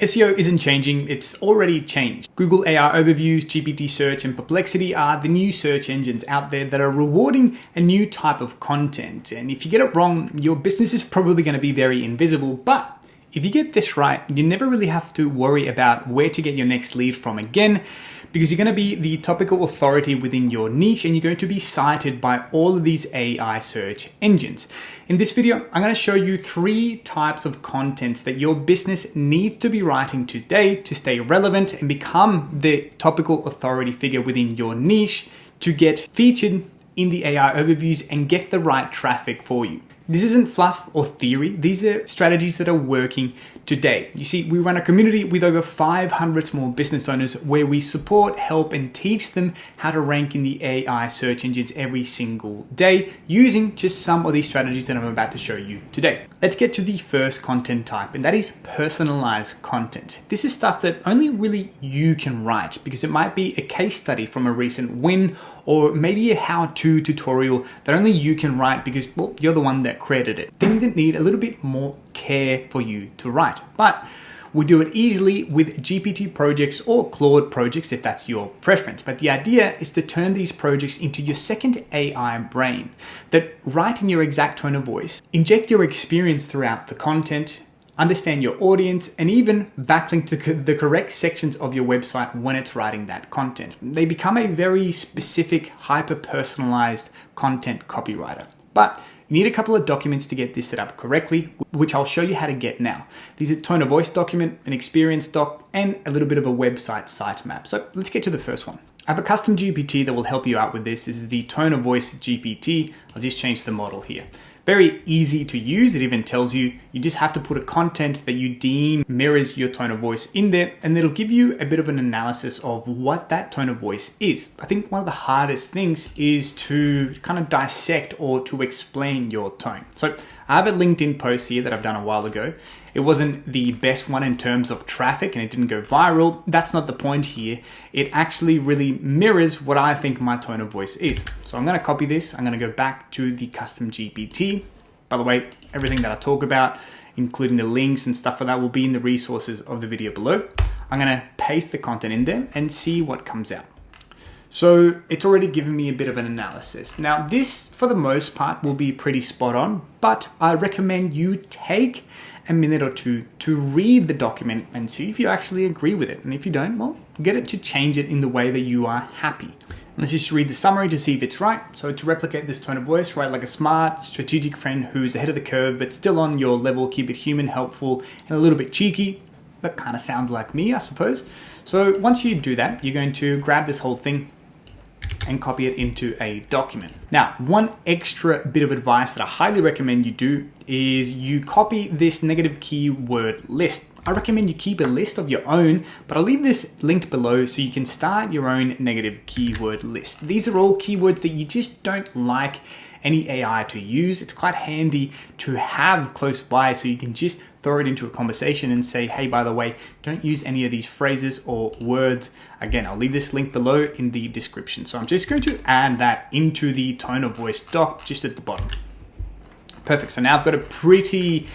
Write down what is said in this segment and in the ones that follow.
SEO isn't changing, it's already changed. Google AI Overviews, GPT Search, and Perplexity are the new search engines out there that are rewarding a new type of content. And if you get it wrong, your business is probably going to be very invisible. But if you get this right, you never really have to worry about where to get your next lead from again, because you're going to be the topical authority within your niche and you're going to be cited by all of these AI search engines. In this video, I'm going to show you 3 types of contents that your business needs to be writing today to stay relevant and become the topical authority figure within your niche to get featured in the AI overviews and get the right traffic for you. This isn't fluff or theory. These are strategies that are working today. You see, we run a community with over 500 small business owners where we support, help, and teach them how to rank in the AI search engines every single day using just some of these strategies that I'm about to show you today. Let's get to the first content type, and that is personalized content. This is stuff that only really you can write because it might be a case study from a recent win or maybe a how-to tutorial that only you can write because, well, you're the one that created it. Things that need a little bit more care for you to write, but we do it easily with GPT projects or Claude projects if that's your preference. But the idea is to turn these projects into your second AI brain that write in your exact tone of voice, inject your experience throughout the content, understand your audience, and even backlink to the correct sections of your website when it's writing that content. They become a very specific, hyper-personalized content copywriter. But you need a couple of documents to get this set up correctly, which I'll show you how to get now. These are tone of voice document, an experience doc, and a little bit of a website sitemap. So let's get to the first one. I have a custom GPT that will help you out with this. This is the tone of voice GPT. I'll just change the model here. Very easy to use. It even tells you just have to put a content that you deem mirrors your tone of voice in there, and it'll give you a bit of an analysis of what that tone of voice is. I think one of the hardest things is to kind of dissect or to explain your tone. So I have a LinkedIn post here that I've done a while ago. It wasn't the best one in terms of traffic and it didn't go viral. That's not the point here. It actually really mirrors what I think my tone of voice is. So I'm going to copy this. I'm going to go back to the custom GPT. By the way, everything that I talk about, including the links and stuff like that, will be in the resources of the video below. I'm going to paste the content in there and see what comes out. So it's already given me a bit of an analysis. Now this, for the most part, will be pretty spot on, but I recommend you take a minute or two to read the document and see if you actually agree with it. And if you don't, well, get it to change it in the way that you are happy. And let's just read the summary to see if it's right. So to replicate this tone of voice, write like a smart, strategic friend who's ahead of the curve, but still on your level. Keep it human, helpful, and a little bit cheeky. That kind of sounds like me, I suppose. So once you do that, you're going to grab this whole thing and copy it into a document. Now, one extra bit of advice that I highly recommend you do is you copy this negative keyword list. I recommend you keep a list of your own, but I'll leave this linked below so you can start your own negative keyword list. These are all keywords that you just don't like any AI to use. It's quite handy to have close by so you can just throw it into a conversation and say, hey, by the way, don't use any of these phrases or words. Again, I'll leave this link below in the description. So I'm just going to add that into the tone of voice doc just at the bottom. Perfect. So now I've got a pretty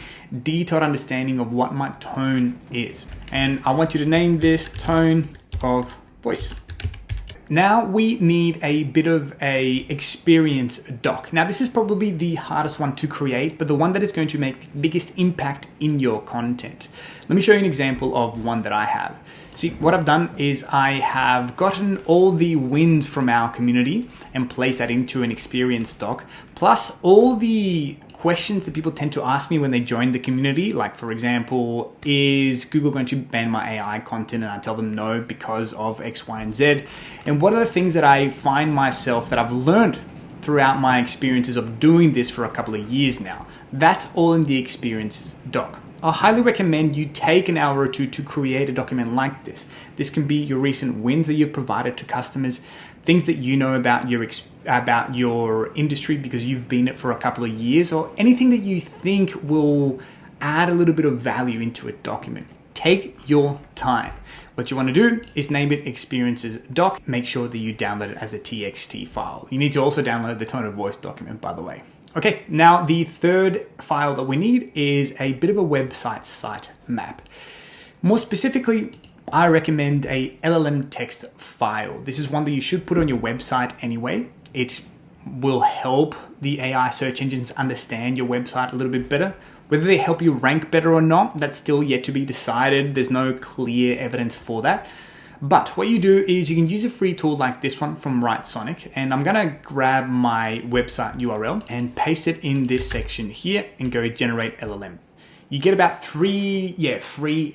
detailed understanding of what my tone is. And I want you to name this tone of voice. Now we need a bit of a experience doc. Now this is probably the hardest one to create, but the one that is going to make the biggest impact in your content. Let me show you an example of one that I have. See, what I've done is I have gotten all the wins from our community and placed that into an experience doc, plus all the questions that people tend to ask me when they join the community. Like, for example, is Google going to ban my AI content? And I tell them no because of X, Y, and Z. And what are the things that I find myself that I've learned throughout my experiences of doing this for a couple of years now? That's all in the experiences doc. I highly recommend you take an hour or two to create a document like this. This can be your recent wins that you've provided to customers, things that you know about your industry because you've been it for a couple of years, or anything that you think will add a little bit of value into a document. Take your time. What you want to do is name it experiences doc. Make sure that you download it as a TXT file. You need to also download the tone of voice document, by the way. Okay, now the third file that we need is a bit of a website site map. More specifically, I recommend a LLM text file. This is one that you should put on your website anyway. It will help the AI search engines understand your website a little bit better. Whether they help you rank better or not, that's still yet to be decided. There's no clear evidence for that. But what you do is you can use a free tool like this one from Sonic, and I'm gonna grab my website URL and paste it in this section here and go generate LLM. You get about three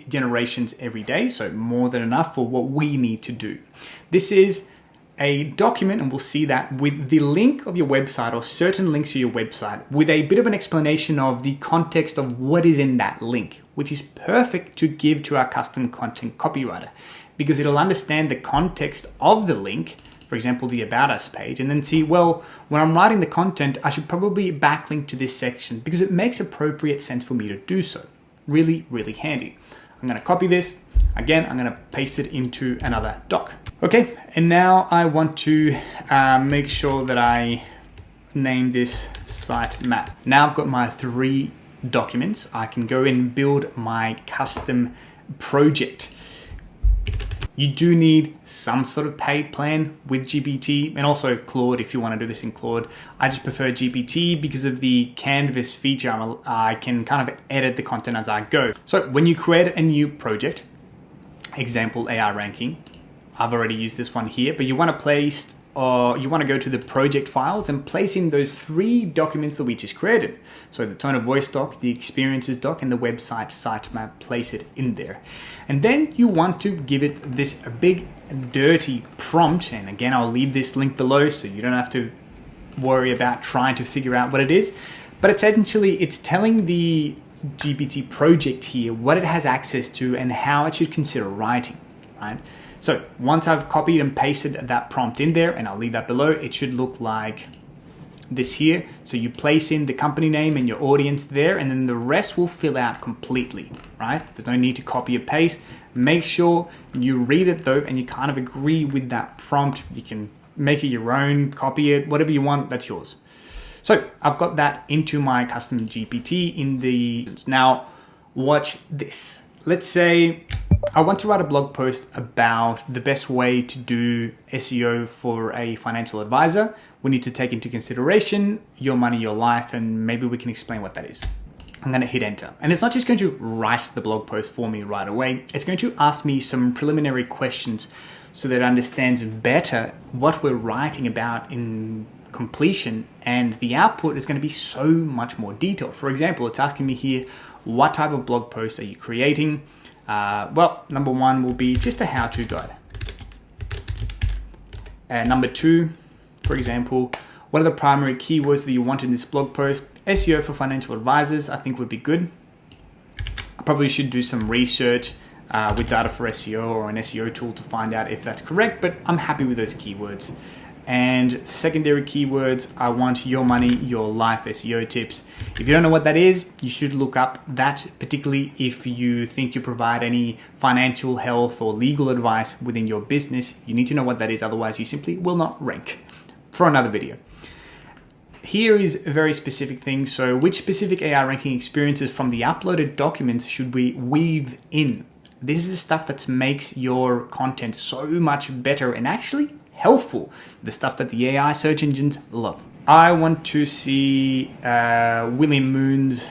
generations every day, so more than enough for what we need to do. This is a document, and we'll see that, with the link of your website or certain links to your website with a bit of an explanation of the context of what is in that link, which is perfect to give to our custom content copywriter because it'll understand the context of the link, for example, the About Us page, and then see, well, when I'm writing the content, I should probably backlink to this section because it makes appropriate sense for me to do so. Really, really handy. I'm gonna copy this. Again, I'm gonna paste it into another doc. Okay, and now I want to make sure that I name this sitemap. Now I've got my 3 documents. I can go and build my custom project. You do need some sort of paid plan with GPT and also Claude if you want to do this in Claude. I just prefer GPT because of the canvas feature. I can kind of edit the content as I go. So when you create a new project, example AI ranking, I've already used this one here, but you want to go to the project files and place in those 3 documents that we just created. So the tone of voice doc, the experiences doc, and the website sitemap, place it in there. And then you want to give it this big dirty prompt. And again, I'll leave this link below so you don't have to worry about trying to figure out what it is. But essentially, it's telling the GPT project here what it has access to and how it should consider writing, right? So once I've copied and pasted that prompt in there, and I'll leave that below, it should look like this here. So you place in the company name and your audience there, and then the rest will fill out completely, right? There's no need to copy or paste. Make sure you read it though, and you kind of agree with that prompt. You can make it your own, copy it, whatever you want, that's yours. So I've got that into my custom GPT in the, now watch this. Let's say I want to write a blog post about the best way to do SEO for a financial advisor. We need to take into consideration your money, your life, and maybe we can explain what that is. I'm going to hit enter. And it's not just going to write the blog post for me right away. It's going to ask me some preliminary questions so that it understands better what we're writing about in completion, and the output is going to be so much more detailed. For example, it's asking me here, what type of blog post are you creating? Well, number 1 will be just a how-to guide. Number 2, for example, what are the primary keywords that you want in this blog post? SEO for financial advisors, I think would be good. I probably should do some research with data for SEO or an SEO tool to find out if that's correct, but I'm happy with those keywords. And secondary keywords, I want your money, your life SEO tips. If you don't know what that is, you should look up that, particularly if you think you provide any financial, health, or legal advice within your business. You need to know what that is, otherwise you simply will not rank. For another video. Here is a very specific thing. So which specific AI ranking experiences from the uploaded documents should we weave in? This is the stuff that makes your content so much better and actually helpful, the stuff that the AI search engines love. I want to see William Moon's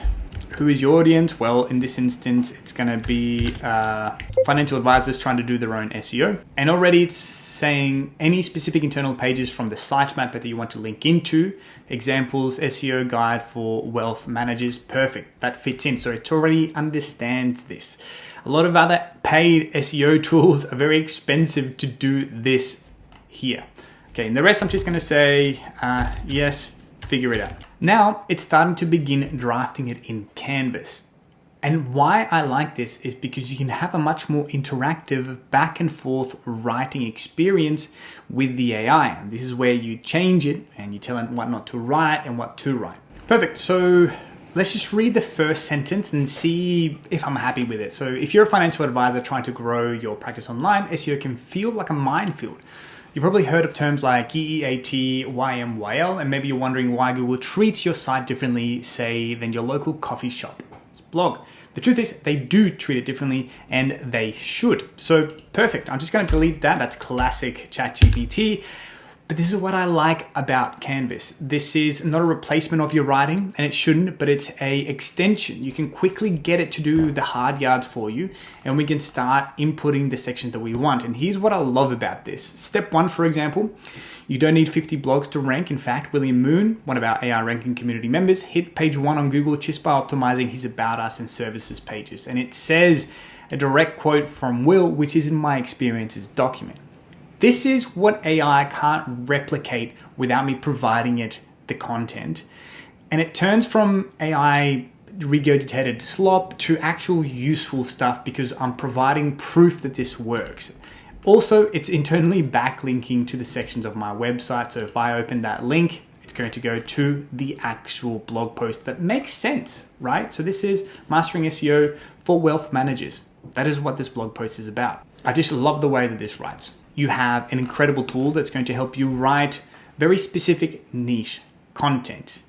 who is your audience. Well, in this instance, it's going to be financial advisors trying to do their own SEO. And already it's saying any specific internal pages from the sitemap that you want to link into. Examples, SEO guide for wealth managers. Perfect. That fits in. So it already understands this. A lot of other paid SEO tools are very expensive to do this here. Okay, and the rest I'm just going to say, yes, figure it out. Now it's starting to begin drafting it in Canvas. And why I like this is because you can have a much more interactive back and forth writing experience with the AI. And this is where you change it and you tell it what not to write and what to write. Perfect. So let's just read the first sentence and see if I'm happy with it. So if you're a financial advisor trying to grow your practice online, SEO can feel like a minefield. You've probably heard of terms like EEAT, YMYL, and maybe you're wondering why Google treats your site differently, say, than your local coffee shop blog. The truth is they do treat it differently, and they should. So perfect. I'm just going to delete that. That's classic ChatGPT. But this is what I like about Canvas. This is not a replacement of your writing, and it shouldn't, but it's a extension. You can quickly get it to do the hard yards for you, and we can start inputting the sections that we want. And here's what I love about this. Step 1, for example, you don't need 50 blogs to rank. In fact, William Moon, one of our AI ranking community members, hit page 1 on Google just by optimizing his About Us and Services pages. And it says a direct quote from Will, which is in my experiences document. This is what AI can't replicate without me providing it the content. And it turns from AI regurgitated slop to actual useful stuff because I'm providing proof that this works. Also, it's internally backlinking to the sections of my website. So if I open that link, it's going to go to the actual blog post that makes sense, right? So this is Mastering SEO for Wealth Managers. That is what this blog post is about. I just love the way that this writes. You have an incredible tool that's going to help you write very specific niche content.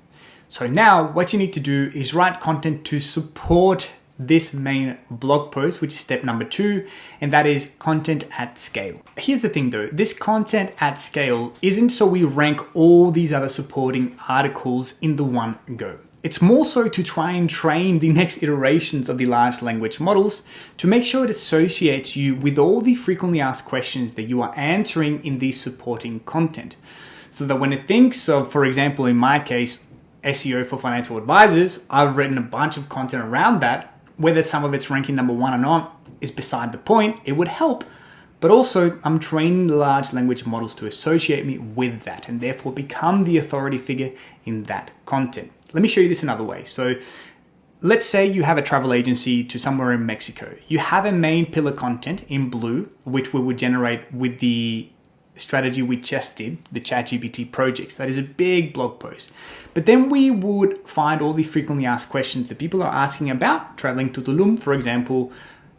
So now what you need to do is write content to support this main blog post, which is step number 2, and that is content at scale. Here's the thing though, this content at scale isn't so we rank all these other supporting articles in the one go. It's more so to try and train the next iterations of the large language models to make sure it associates you with all the frequently asked questions that you are answering in the supporting content. So that when it thinks of, for example, in my case, SEO for financial advisors, I've written a bunch of content around that. Whether some of it's ranking number 1 or not is beside the point. It would help. But also, I'm training the large language models to associate me with that and therefore become the authority figure in that content. Let me show you this another way. So let's say you have a travel agency to somewhere in Mexico. You have a main pillar content in blue, which we would generate with the strategy we just did, the ChatGPT projects. That is a big blog post. But then we would find all the frequently asked questions that people are asking about traveling to Tulum, for example.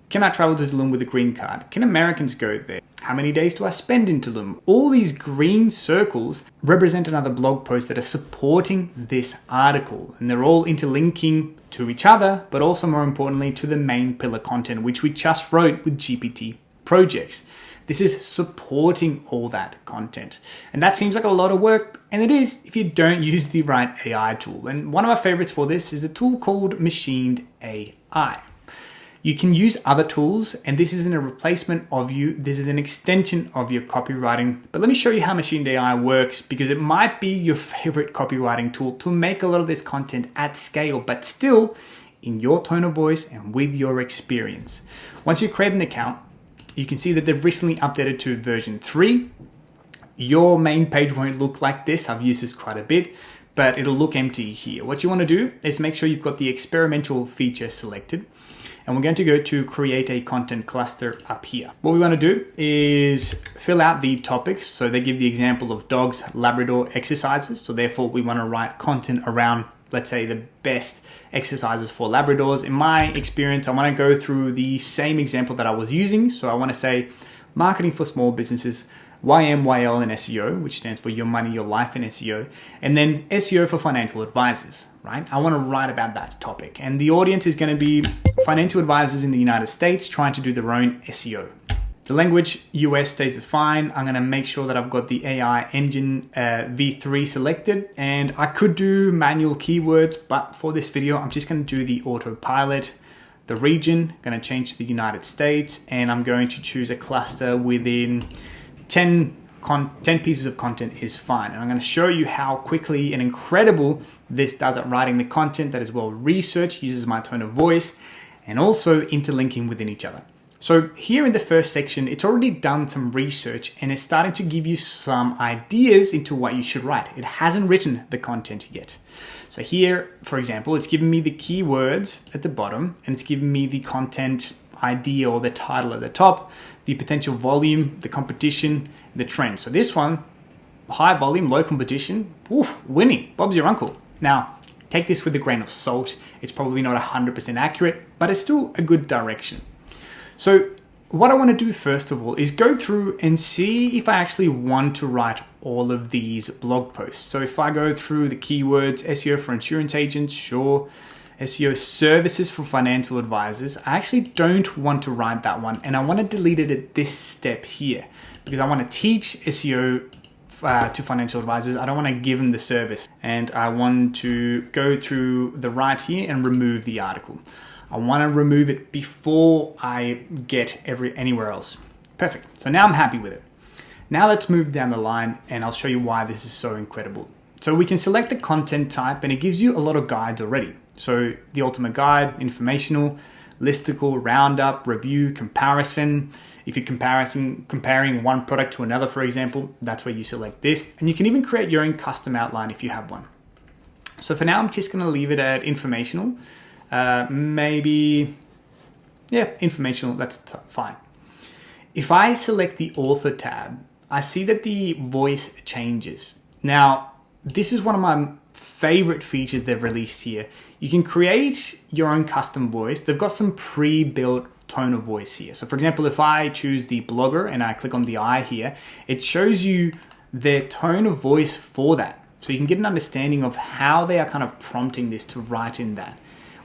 Can I travel to Tulum with a green card? Can Americans go there? How many days do I spend in Tulum? All these green circles represent another blog post that are supporting this article. And they're all interlinking to each other, but also more importantly to the main pillar content, which we just wrote with GPT projects. This is supporting all that content. And that seems like a lot of work, and it is if you don't use the right AI tool. And one of my favorites for this is a tool called Machined AI. You can use other tools, and this isn't a replacement of you. This is an extension of your copywriting. But let me show you how Machined AI works, because it might be your favorite copywriting tool to make a lot of this content at scale, but still in your tone of voice and with your experience. Once you create an account, you can see that they've recently updated to version 3. Your main page won't look like this. I've used this quite a bit, but it'll look empty here. What you want to do is make sure you've got the experimental feature selected. And we're going to go to create a content cluster up here. What we want to do is fill out the topics. So they give the example of dogs, Labrador exercises. So therefore we want to write content around, let's say, the best exercises for Labradors. In my experience, I want to go through the same example that I was using. So I want to say marketing for small businesses, YMYL in SEO, which stands for Your Money, Your Life in SEO, and then SEO for financial advisors, right? I want to write about that topic. And the audience is going to be financial advisors in the United States trying to do their own SEO. The language US stays fine. I'm going to make sure that I've got the AI engine V3 selected, and I could do manual keywords, but for this video, I'm just going to do the autopilot. The region, going to change to the United States, and I'm going to choose a cluster within 10 pieces of content is fine. And I'm going to show you how quickly and incredible this does at writing the content that is well researched, uses my tone of voice, and also interlinking within each other. So here in the first section, it's already done some research and it's starting to give you some ideas into what you should write. It hasn't written the content yet. So here, for example, it's given me the keywords at the bottom and it's given me the content idea or the title at the top, the potential volume, the competition, the trend. So this one, high volume, low competition, winning, Bob's your uncle. Now, take this with a grain of salt. It's probably not 100% accurate, but it's still a good direction. So what I want to do first of all is go through and see if I actually want to write all of these blog posts. So if I go through the keywords, SEO for insurance agents, sure. SEO services for financial advisors. I actually don't want to write that one, and I want to delete it at this step here because I want to teach SEO to financial advisors. I don't want to give them the service, and I want to go through the right here and remove the article. I want to remove it before I get anywhere else. Perfect. So now I'm happy with it. Now let's move down the line and I'll show you why this is so incredible. So we can select the content type and it gives you a lot of guides already. So the ultimate guide, informational, listicle, roundup, review, comparison. If you're comparing one product to another, for example, that's where you select this. And you can even create your own custom outline if you have one. So for now, I'm just going to leave it at informational. Informational, that's fine. If I select the author tab, I see that the voice changes. Now, this is one of my favorite features they've released here. You can create your own custom voice. They've got some pre-built tone of voice here. So for example, if I choose the blogger and I click on the eye here, it shows you their tone of voice for that. So you can get an understanding of how they are kind of prompting this to write in that,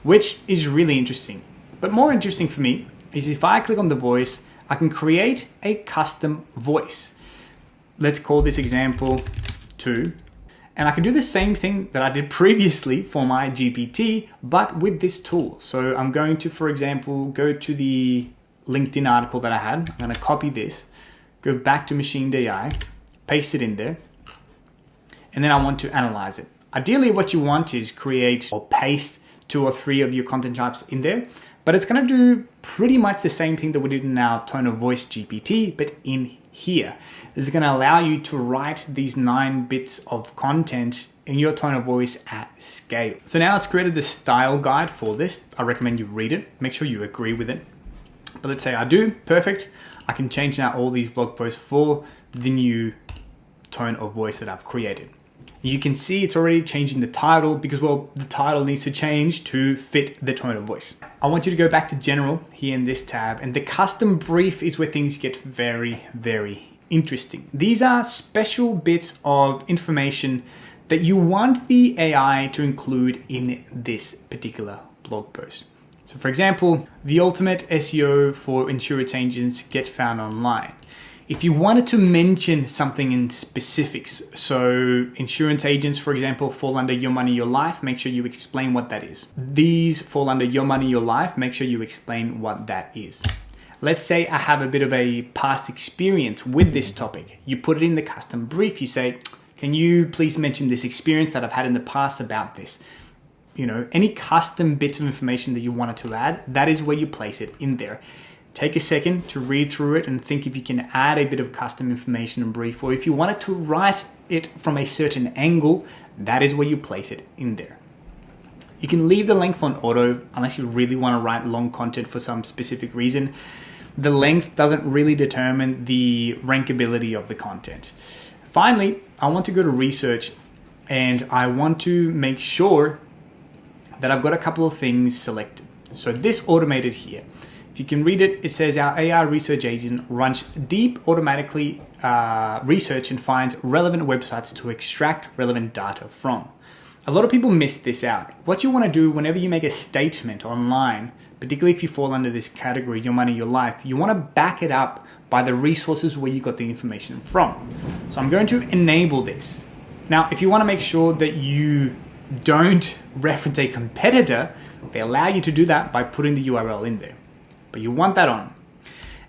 which is really interesting. But more interesting for me is if I click on the voice, I can create a custom voice. Let's call this example 2. And I can do the same thing that I did previously for my GPT, but with this tool. So I'm going to, for example, go to the LinkedIn article that I had. I'm going to copy this, go back to Machined AI, paste it in there, and then I want to analyze it. Ideally, what you want is create or paste 2 or 3 of your content types in there, but it's going to do pretty much the same thing that we did in our tone of voice GPT, but in here. This is going to allow you to write these 9 bits of content in your tone of voice at scale. So now it's created the style guide for this. I recommend you read it. Make sure you agree with it. But let's say I do. Perfect. I can change now all these blog posts for the new tone of voice that I've created. You can see it's already changing the title because, well, the title needs to change to fit the tone of voice. I want you to go back to general here in this tab, and the custom brief is where things get very, very interesting. These are special bits of information that you want the AI to include in this particular blog post. So for example, the ultimate SEO for insurance agents get found online. If you wanted to mention something in specifics, so insurance agents, for example, fall under Your Money, Your Life, make sure you explain what that is. These fall under Your Money, Your Life, make sure you explain what that is. Let's say I have a bit of a past experience with this topic. You put it in the custom brief. You say, can you please mention this experience that I've had in the past about this? You know, any custom bits of information that you wanted to add, that is where you place it in there. Take a second to read through it and think if you can add a bit of custom information and brief, or if you wanted to write it from a certain angle, that is where you place it in there. You can leave the length on auto unless you really want to write long content for some specific reason. The length doesn't really determine the rankability of the content. Finally, I want to go to research and I want to make sure that I've got a couple of things selected. So this automated here, if you can read it, it says our AI research agent runs deep automatically research and finds relevant websites to extract relevant data from. A lot of people miss this out. What you want to do whenever you make a statement online, particularly if you fall under this category, Your Money, Your Life, you want to back it up by the resources where you got the information from. So I'm going to enable this. Now, if you want to make sure that you don't reference a competitor, they allow you to do that by putting the URL in there. But you want that on.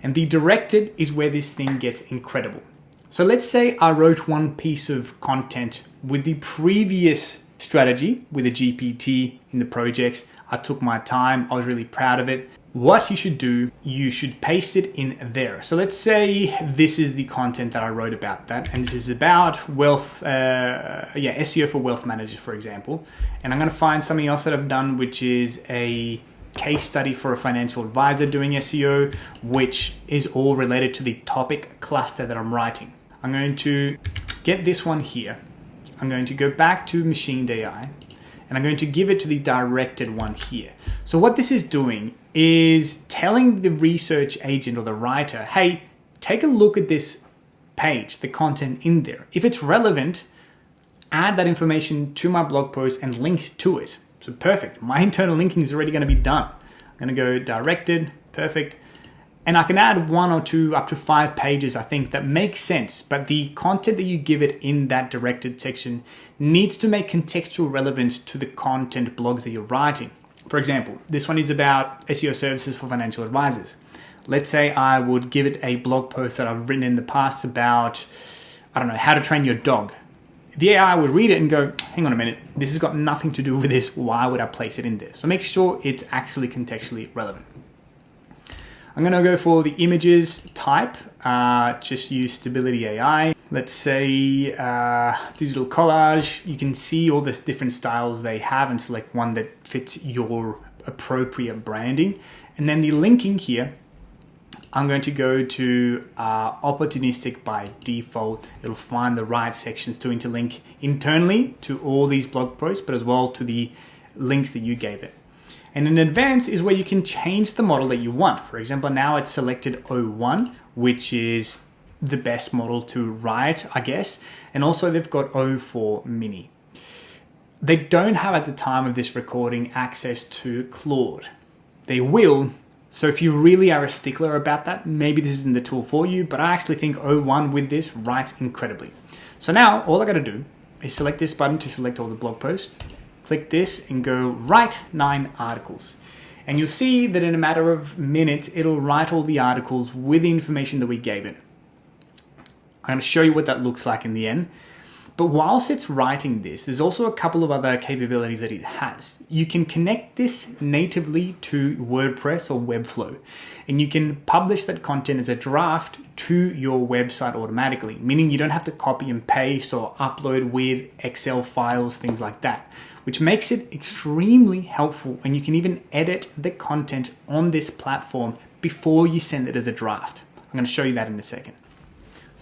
And the directed is where this thing gets incredible. So let's say I wrote one piece of content with the previous strategy with a GPT in the projects. I took my time. I was really proud of it. What you should do, you should paste it in there. So let's say this is the content that I wrote about that. And this is about wealth, SEO for wealth managers, for example. And I'm going to find something else that I've done, which is a case study for a financial advisor doing SEO, which is all related to the topic cluster that I'm writing. I'm going to get this one here. I'm going to go back to Machined AI and I'm going to give it to the directed one here. So what this is doing is telling the research agent or the writer, hey, take a look at this page, the content in there. If it's relevant, add that information to my blog post and link to it. So perfect. My internal linking is already going to be done. I'm going to go directed, perfect. And I can add 1 or 2 up to 5 pages, I think, that makes sense. But the content that you give it in that directed section needs to make contextual relevance to the content blogs that you're writing. For example, this one is about SEO services for financial advisors. Let's say I would give it a blog post that I've written in the past about, I don't know, how to train your dog. The AI would read it and go, hang on a minute, this has got nothing to do with this. Why would I place it in there? So make sure it's actually contextually relevant. I'm going to go for the images type, just use Stability AI. Let's say digital collage. You can see all these different styles they have and select one that fits your appropriate branding. And then the linking here, I'm going to go to opportunistic by default. It'll find the right sections to interlink internally to all these blog posts, but as well to the links that you gave it. And in advanced is where you can change the model that you want. For example, now it's selected O1, which is the best model to write, I guess. And also they've got O4 mini. They don't have at the time of this recording access to Claude. They will. So if you really are a stickler about that, maybe this isn't the tool for you, but I actually think O1 with this writes incredibly. So now all I got to do is select this button to select all the blog posts. Click this and go write 9 articles. And you'll see that in a matter of minutes, it'll write all the articles with the information that we gave it. I'm going to show you what that looks like in the end. But whilst it's writing this, there's also a couple of other capabilities that it has. You can connect this natively to WordPress or Webflow, and you can publish that content as a draft to your website automatically, meaning you don't have to copy and paste or upload weird Excel files, things like that, which makes it extremely helpful. And you can even edit the content on this platform before you send it as a draft. I'm going to show you that in a second.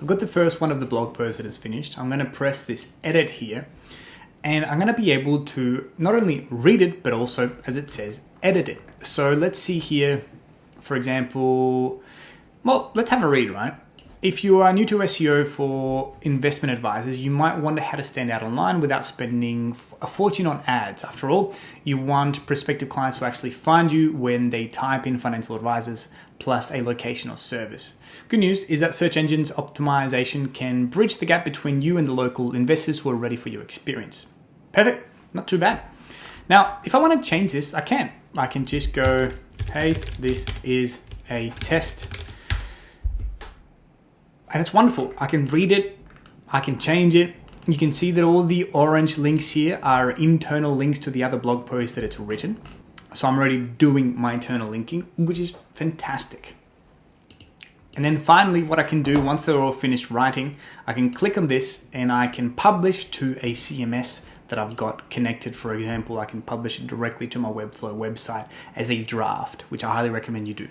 I've got the first one of the blog posts that is finished. I'm going to press this edit here, and I'm going to be able to not only read it, but also, as it says, edit it. So let's see here, for example, well, let's have a read, right? If you are new to SEO for investment advisors, you might wonder how to stand out online without spending a fortune on ads. After all, you want prospective clients to actually find you when they type in financial advisors plus a location or service. Good news is that search engines optimization can bridge the gap between you and the local investors who are ready for your experience. Perfect, not too bad. Now, if I want to change this, I can. I can just go, hey, this is a test. And it's wonderful. I can read it, I can change it. You can see that all the orange links here are internal links to the other blog posts that it's written. So I'm already doing my internal linking, which is fantastic. And then finally, what I can do once they're all finished writing, I can click on this and I can publish to a CMS that I've got connected. For example, I can publish it directly to my Webflow website as a draft, which I highly recommend you do.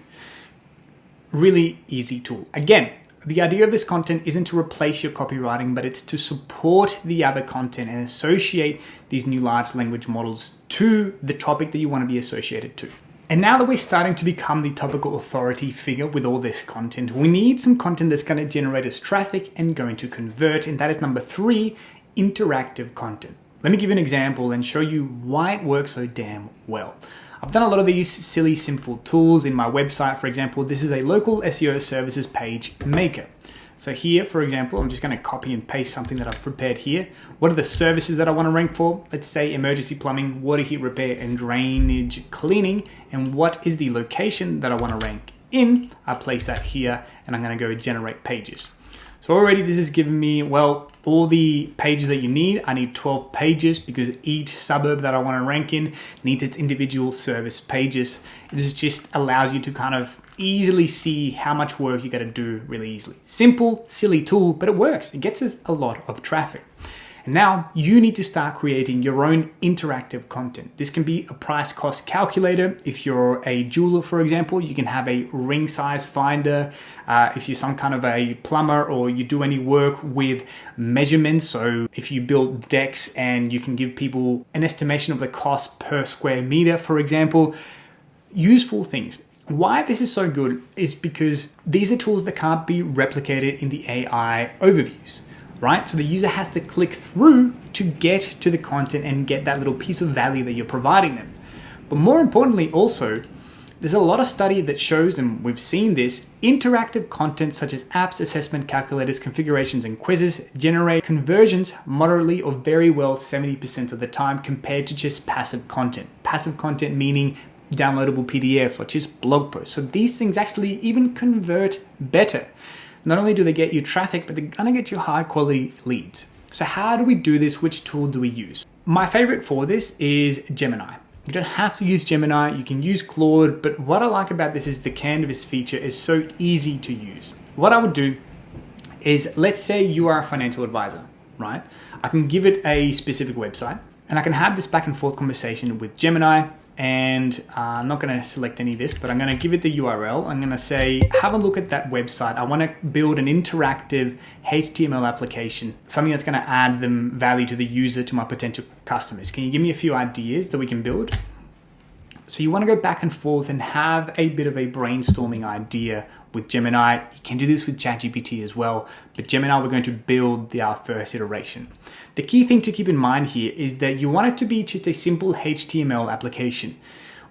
Really easy tool. Again, the idea of this content isn't to replace your copywriting, but it's to support the other content and associate these new large language models to the topic that you want to be associated to. And now that we're starting to become the topical authority figure with all this content, we need some content that's going to generate us traffic and going to convert. And that is number 3, interactive content. Let me give you an example and show you why it works so damn well. I've done a lot of these silly, simple tools in my website. For example, this is a local SEO services page maker. So here, for example, I'm just going to copy and paste something that I've prepared here. What are the services that I want to rank for? Let's say emergency plumbing, water heat repair, and drainage cleaning. And what is the location that I want to rank in? I place that here, and I'm going to go generate pages. So already this is giving me, well, all the pages that you need. I need 12 pages because each suburb that I want to rank in needs its individual service pages. This just allows you to kind of easily see how much work you got to do really easily. Simple, silly tool, but it works. It gets us a lot of traffic. And now you need to start creating your own interactive content. This can be a price cost calculator. If you're a jeweler, for example, you can have a ring size finder. If you're some kind of a plumber or you do any work with measurements, so if you build decks and you can give people an estimation of the cost per square meter, for example, useful things. Why this is so good is because these are tools that can't be replicated in the AI overviews. right? So the user has to click through to get to the content and get that little piece of value that you're providing them. But more importantly also, there's a lot of study that shows, and we've seen this, interactive content such as apps, assessment calculators, configurations, and quizzes generate conversions moderately or very well 70% of the time compared to just passive content. Passive content meaning downloadable PDF or just blog posts. So these things actually even convert better. Not only do they get you traffic, but they're gonna get you high quality leads. So how do we do this? Which tool do we use? My favorite for this is Gemini. You don't have to use Gemini, you can use Claude, but what I like about this is the Canvas feature is so easy to use. What I would do is, let's say you are a financial advisor, right? I can give it a specific website and I can have this back and forth conversation with Gemini, and I'm not gonna select any of this, but I'm gonna give it the URL. I'm gonna say, have a look at that website. I wanna build an interactive HTML application, something that's gonna add them value to the user, to my potential customers. Can you give me a few ideas that we can build? So you wanna go back and forth and have a bit of a brainstorming idea with Gemini. You can do this with ChatGPT as well, but Gemini, we're going to build our first iteration. The key thing to keep in mind here is that you want it to be just a simple HTML application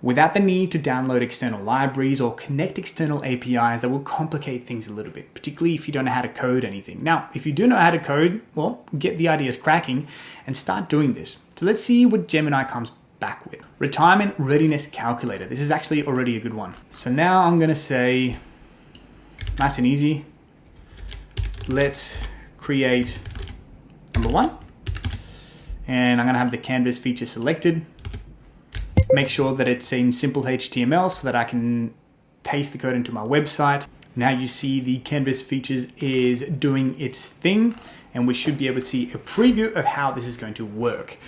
without the need to download external libraries or connect external APIs that will complicate things a little bit, particularly if you don't know how to code anything. Now, if you do know how to code, well, get the ideas cracking and start doing this. So let's see what Gemini comes back with. Retirement readiness calculator. This is actually already a good one. So now I'm gonna say, nice and easy, let's create number one. And I'm gonna have the Canvas feature selected. Make sure that it's in simple HTML so that I can paste the code into my website. Now you see the Canvas features is doing its thing, and we should be able to see a preview of how this is going to work.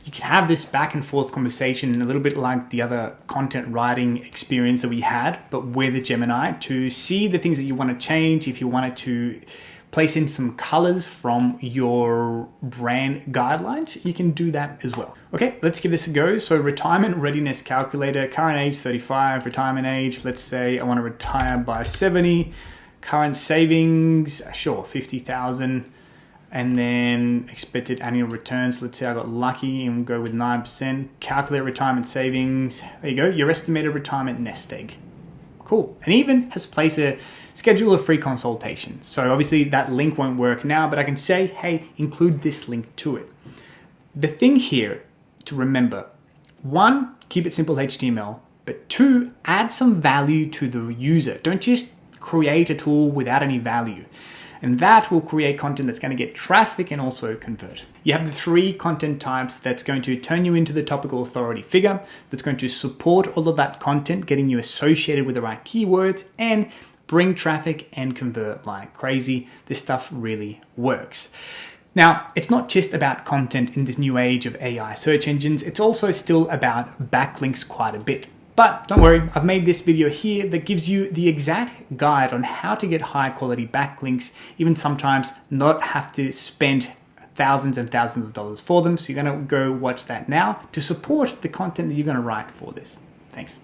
You can have this back and forth conversation, a little bit like the other content writing experience that we had, but with the Gemini, to see the things that you want to change. If you wanted to place in some colors from your brand guidelines, you can do that as well. Okay, let's give this a go. So retirement readiness calculator, current age 35, retirement age, let's say I want to retire by 70, current savings, sure, 50,000. And then expected annual returns. Let's say I got lucky and we'll go with 9%. Calculate retirement savings. There you go, your estimated retirement nest egg. Cool. And even has placed a schedule a free consultation. So obviously that link won't work now, but I can say, hey, include this link to it. The thing here to remember, one, keep it simple HTML, but two, add some value to the user. Don't just create a tool without any value. And that will create content that's going to get traffic and also convert. You have the three content types that's going to turn you into the topical authority figure, that's going to support all of that content, getting you associated with the right keywords, and bring traffic and convert like crazy. This stuff really works. Now, it's not just about content in this new age of AI search engines, it's also still about backlinks quite a bit. But don't worry, I've made this video here that gives you the exact guide on how to get high quality backlinks, even sometimes not have to spend thousands and thousands of dollars for them. So you're gonna go watch that now to support the content that you're gonna write for this. Thanks.